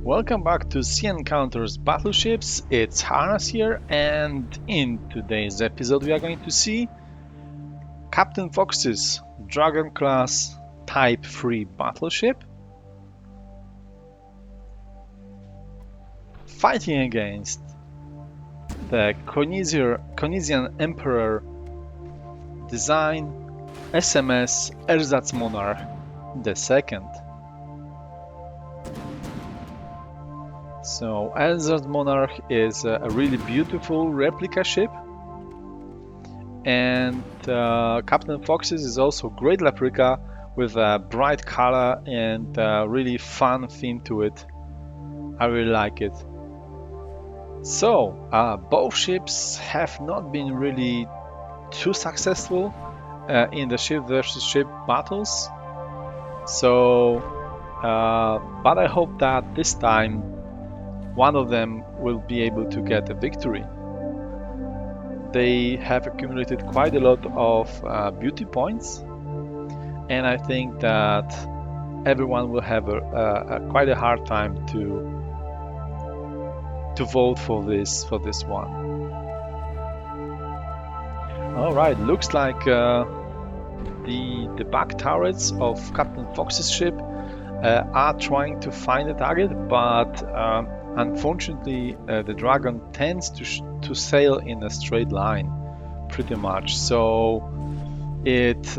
Welcome back to Sea Encounters Battleships. It's Harnas here, and in today's episode we are going to see Captain Fox's Dragon class Type 3 battleship fighting against the Conesian Emperor design SMS Ersatz Monarch II. So Ersatz Monarch is a really beautiful replica ship, and Captain Fox's is also a great replica with a bright color and a really fun theme to it. I really like it. So both ships have not been really too successful in the ship versus ship battles. So, but I hope that this time one of them will be able to get a victory. They have accumulated quite a lot of beauty points, and I think that everyone will have quite a hard time to vote for this one. All right, looks like the back turrets of Captain Fox's ship are trying to find a target, but unfortunately, the Dragon tends to sail in a straight line, pretty much. So it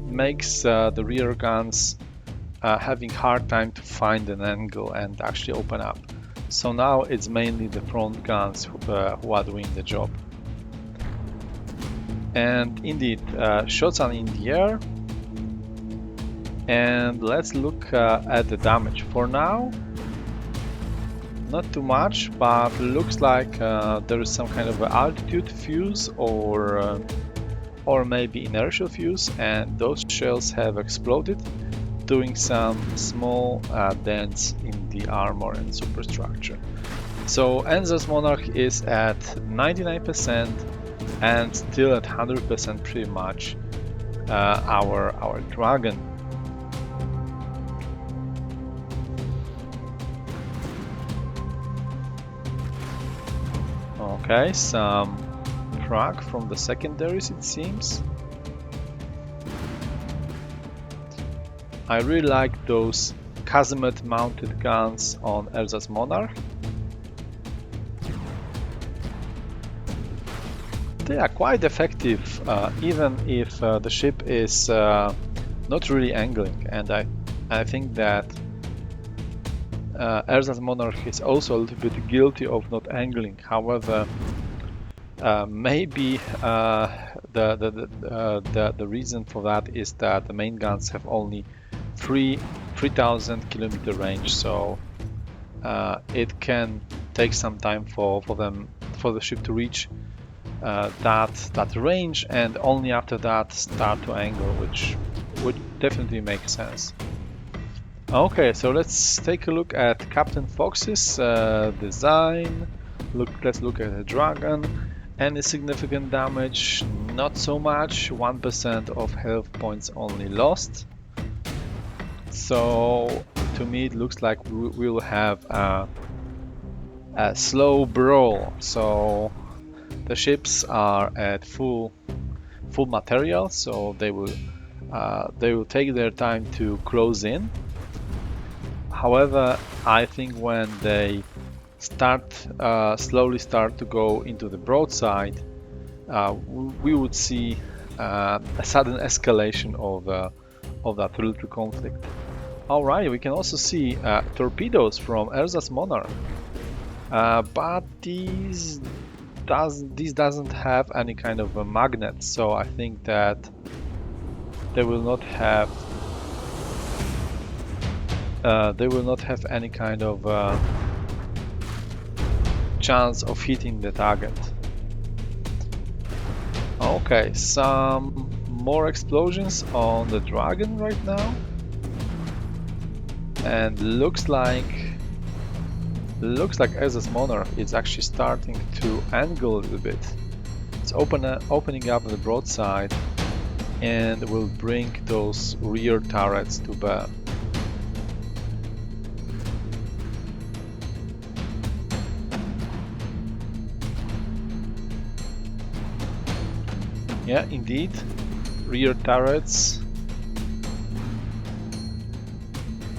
makes the rear guns having hard time to find an angle and actually open up. So now it's mainly the front guns who are doing the job. And indeed, shots are in the air. And let's look at the damage. For now, not too much, but looks like there is some kind of altitude fuse or maybe inertial fuse, and those shells have exploded, doing some small dents in the armor and superstructure. So Ersatz Monarch is at 99% and still at 100% pretty much our Dragon. Okay, some frag from the secondaries, it seems. I really like those cazimet mounted guns on Ersatz Monarch. They are quite effective, even if the ship is not really angling, and I think that Ersatz Monarch is also a little bit guilty of not angling. However, maybe the reason for that is that the main guns have only 3,000 kilometer range, so it can take some time for the ship to reach that range, and only after that start to angle, which would definitely make sense. Okay, so let's take a look at Captain Fox's design. Let's look at the Dragon. Any significant damage? Not so much. 1% of health points only lost. So to me it looks like we will have a slow brawl. So the ships are at full material, so they will take their time to close in. However, I think when they slowly start to go into the broadside, we would see a sudden escalation of that little conflict. Alright, we can also see torpedoes from Ersatz Monarch, but these doesn't have any kind of a magnet, so I think that they will not have any kind of chance of hitting the target. Okay, some more explosions on the Dragon right now, and looks like Ersatz Monarch is actually starting to angle a little bit. It's opening up the broadside and will bring those rear turrets to bear. Yeah, indeed. Rear turrets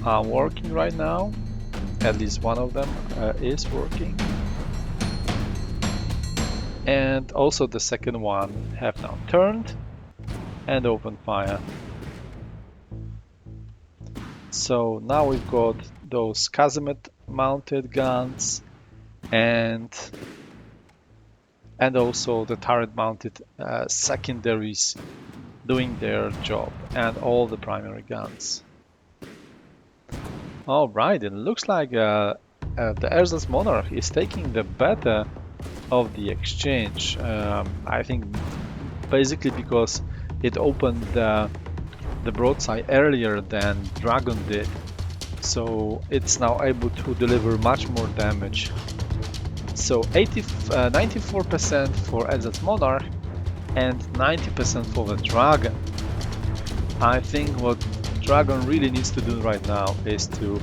are working right now. At least one of them is working. And also the second one have now turned and opened fire. So now we've got those cazimet mounted guns and also the turret mounted secondaries doing their job, and all the primary guns. All right, it looks like the Ersatz Monarch is taking the better of the exchange. I think basically because it opened the broadside earlier than Dragon did, so it's now able to deliver much more damage. So 94% for Ersatz Monarch and 90% for the Dragon. I think what Dragon really needs to do right now is to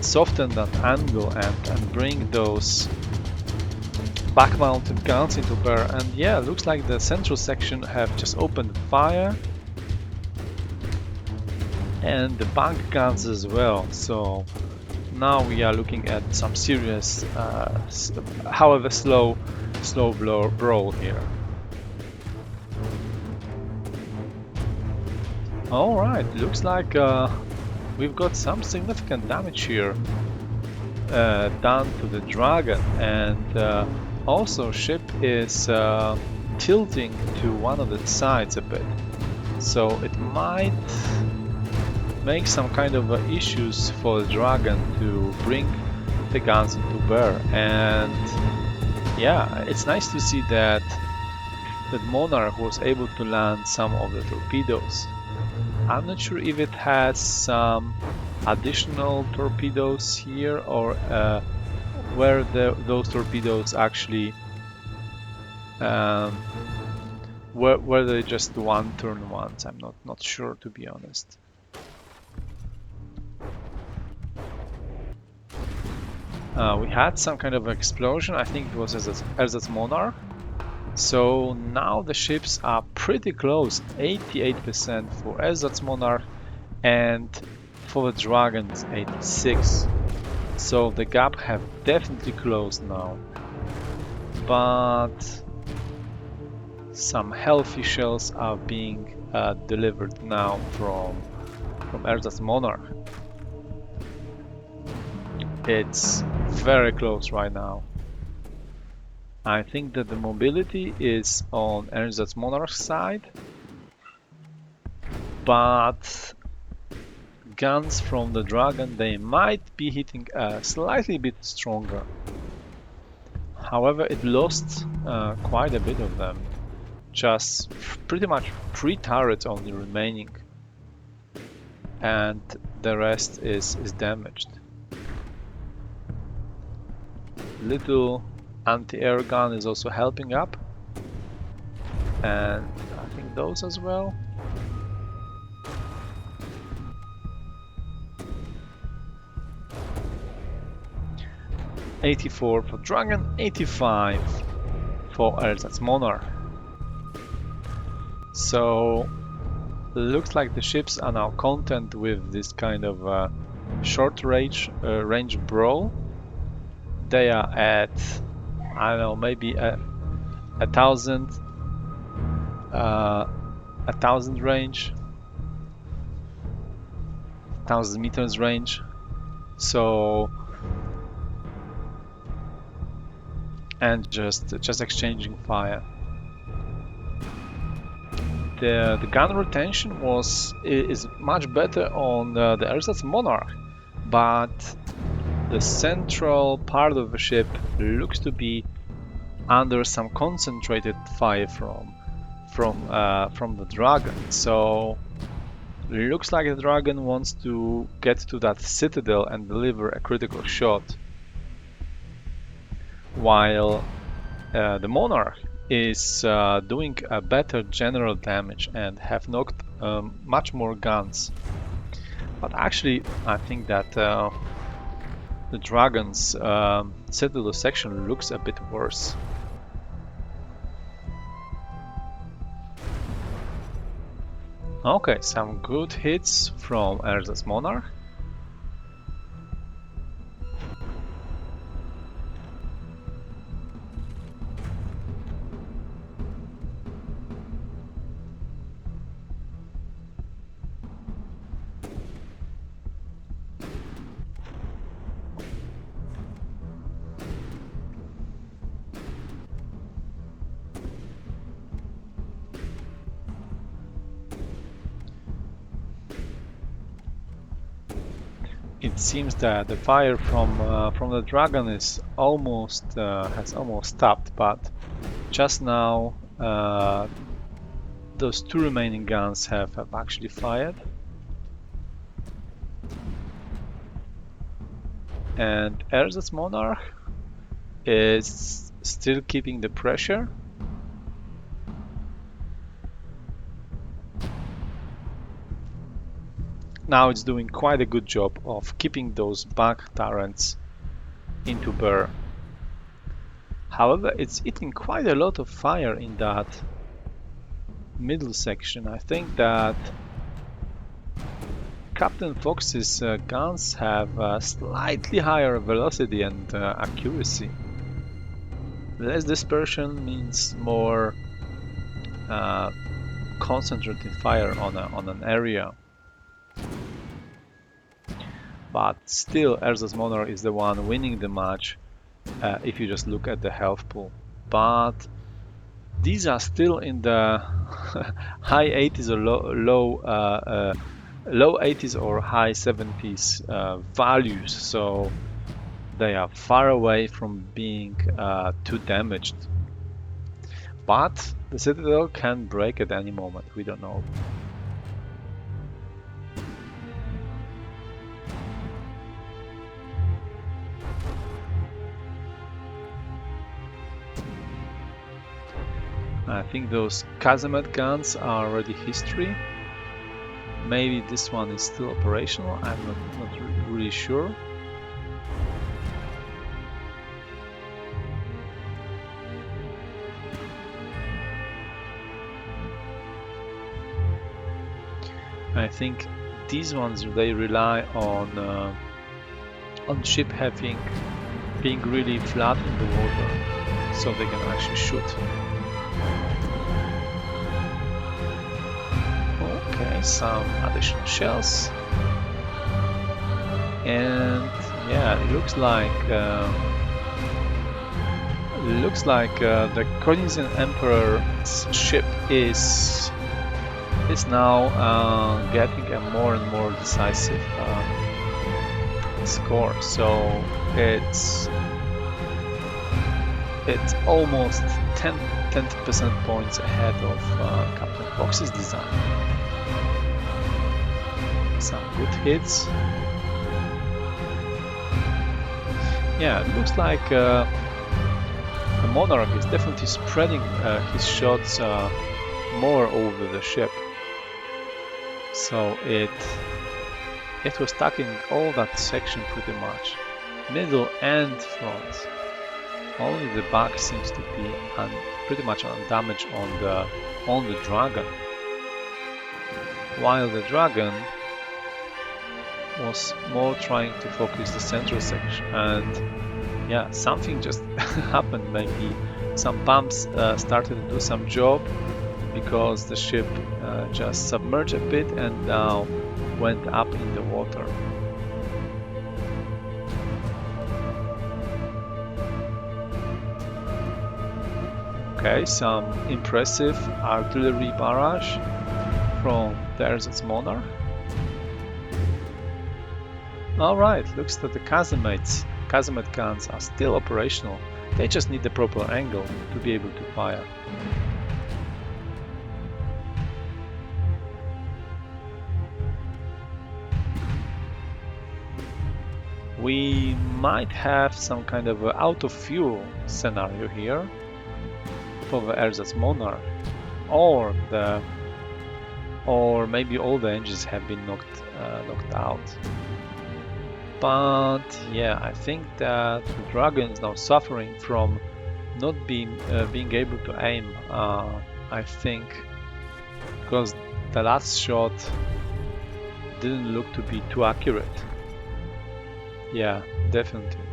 soften that angle and bring those back-mounted guns into bear. And yeah, looks like the central section have just opened fire, and the bank guns as well. So now we are looking at some serious, however slow brawl here. Alright, looks like we've got some significant damage here done to the Dragon, and also ship is tilting to one of the sides a bit, so it might make some kind of issues for the Dragon to bring the guns into bear. And yeah, it's nice to see that Monarch was able to land some of the torpedoes. I'm not sure if it has some additional torpedoes here, or where those torpedoes actually were they just one-turn ones. I'm not sure, to be honest. We had some kind of explosion. I think it was Ersatz Monarch. So now the ships are pretty close, 88% for Ersatz Monarch, and for the Dragons 86. So the gap have definitely closed now. But some healthy shells are being delivered now from Ersatz Monarch. It's very close right now. I think that the mobility is on Ersatz Monarch's side, but guns from the Dragon, they might be hitting a slightly bit stronger. However, it lost quite a bit of them. Just pretty much 3 turrets only remaining, and the rest is damaged. Little anti-air gun is also helping up, and I think those as well. $84 for Dragon, $85 for Ersatz Monarch. So looks like the ships are now content with this kind of short range brawl. They are at, I don't know, maybe a thousand range, 1,000 meters range. So, and just exchanging fire. The gun retention is much better on the Ersatz Monarch, but the central part of the ship looks to be under some concentrated fire from the Dragon. So it looks like the Dragon wants to get to that citadel and deliver a critical shot, while the Monarch is doing a better general damage and have knocked much more guns. But actually, I think that the Dragon's citadel section looks a bit worse. Okay, some good hits from Ersatz Monarch. It seems that the fire from the dragon is almost has almost stopped, but just now those two remaining guns have actually fired, and Ersatz Monarch is still keeping the pressure. Now it's doing quite a good job of keeping those back turrets into bear. However, it's eating quite a lot of fire in that middle section. I think that Captain Fox's guns have slightly higher velocity and accuracy. Less dispersion means more concentrated fire on an area. But still, Ersatz Monarch is the one winning the match if you just look at the health pool. But these are still in the high 80s or low 80s or high 70s values, so they are far away from being too damaged. But the Citadel can break at any moment, we don't know. I think those Cazemet guns are already history. Maybe this one is still operational, I'm not really sure. I think these ones, they rely on ship being really flat in the water, so they can actually shoot. Okay, some additional shells, and yeah, it looks like the Corinthian Emperor's ship is now getting a more and more decisive score. So it's almost 10% points ahead of Captain Fox's design. Some good hits. Yeah, it looks like the Monarch is definitely spreading his shots more over the ship. So it was attacking all that section pretty much, middle and front. Only the back seems to be pretty much undamaged on the dragon, while the dragon was more trying to focus the central section. And yeah, something just happened. Maybe some pumps started to do some job, because the ship just submerged a bit and now went up in the water. Okay, some impressive artillery barrage from the Ersatz Monarch. Alright, looks that the Cazemet guns are still operational. They just need the proper angle to be able to fire. We might have some kind of out of fuel scenario here for the Ersatz Monarch, or maybe all the engines have been knocked out. But yeah, I think that the dragon is now suffering from not being able to aim. I think because the last shot didn't look to be too accurate. Yeah, definitely.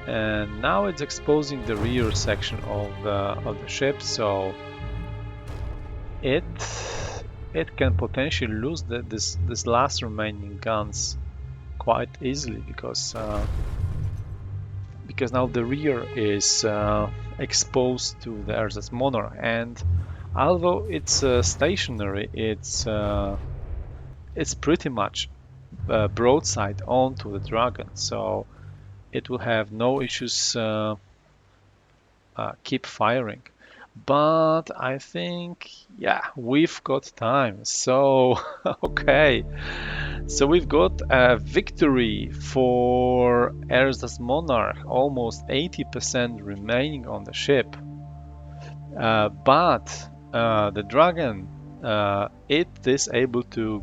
And now it's exposing the rear section of the ship, so it can potentially lose this last remaining guns quite easily, because now the rear is exposed to the Ersatz Monarch, and although it's stationary, it's pretty much broadside onto the Dragon, so it will have no issues keep firing. But I think, yeah, we've got time. So, okay. So we've got a victory for Ersatz Monarch, almost 80% remaining on the ship. But the Dragon, it is able to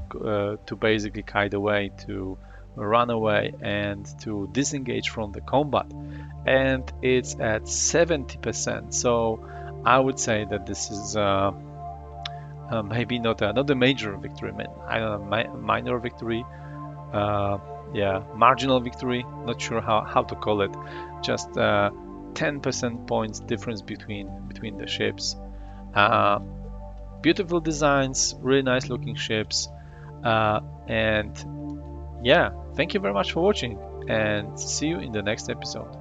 basically kite away, to run away, and to disengage from the combat, and it's at 70%. So I would say that this is maybe not a major victory. I don't know, minor victory, yeah, marginal victory. Not sure how to call it. Just 10% points difference between the ships. Beautiful designs, really nice looking ships, and yeah, thank you very much for watching, and see you in the next episode.